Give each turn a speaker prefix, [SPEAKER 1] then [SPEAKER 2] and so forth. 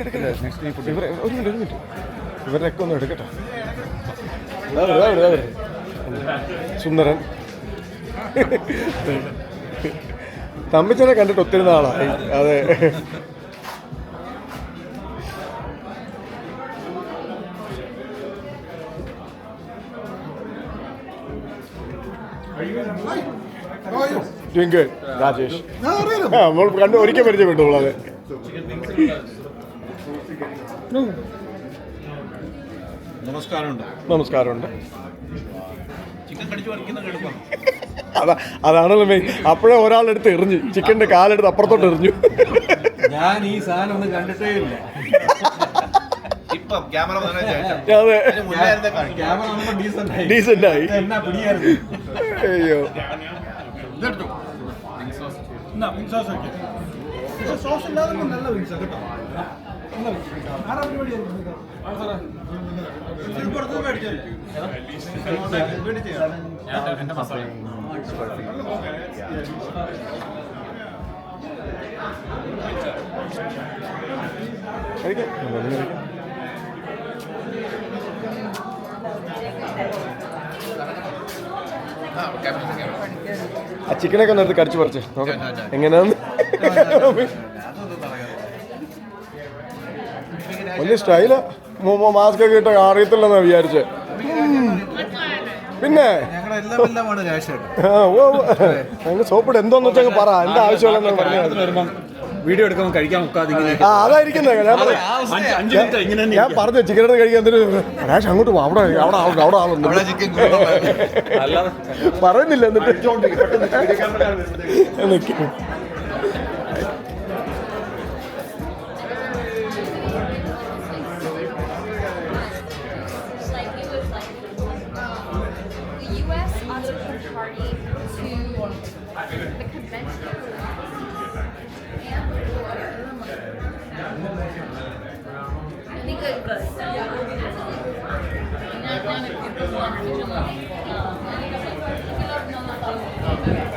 [SPEAKER 1] ഒരു മിനിറ്റ് ഇവരൊക്കെ ഒന്ന് എടുക്കട്ടെ. സുന്ദരൻ തമ്മിച്ചനെ കണ്ടിട്ട് ഒത്തിരി നാളായി. അതെ, ട്വിങ്കിൾ രാജേഷ് നമ്മൾ കണ്ട് ഒരിക്കൽ പരിചയപ്പെട്ടുള്ളൂ. അതെ, നമസ്കാരമുണ്ട്. അതാണല്ലോ മെയിൻ. അപ്പോഴേ ഒരാളെടുത്ത് എറിഞ്ഞു, ചിക്കൻ്റെ കാലെടുത്ത് അപ്പുറത്തോട്ട് എറിഞ്ഞു.
[SPEAKER 2] ഞാൻ ഈ സാധനം ഒന്നും കണ്ടിട്ടേ ഇല്ല.
[SPEAKER 1] ഡീസൻ്റായി. അയ്യോ, ആ ചിക്കനൊക്കെ ഒന്ന് എടുത്ത് കടിച്ചു പറിച്ച് നോക്കാം എങ്ങനെയാന്ന്. വലിയ സ്റ്റൈല്. മാസ്ക് ഒക്കെ ഇട്ട് അറിയത്തില്ലെന്നാ വിചാരിച്ചേ. പിന്നെ ഞങ്ങൾ സോപ്പിട്ട് എന്തോന്ന് വെച്ചാൽ പറ, എന്താ ആവശ്യമുള്ള പറഞ്ഞു.
[SPEAKER 2] വീഡിയോ എടുക്കുമ്പോൾ കഴിക്കാൻ
[SPEAKER 1] അതായിരിക്കുന്നത്. ഞാൻ പറഞ്ഞു ചിക്കൻ എടുത്ത് കഴിക്കാൻ രാഷ് അങ്ങോട്ട് പോ, അവിടെ ആളുണ്ട് പറയുന്നില്ല. എന്നിട്ട്
[SPEAKER 3] Good.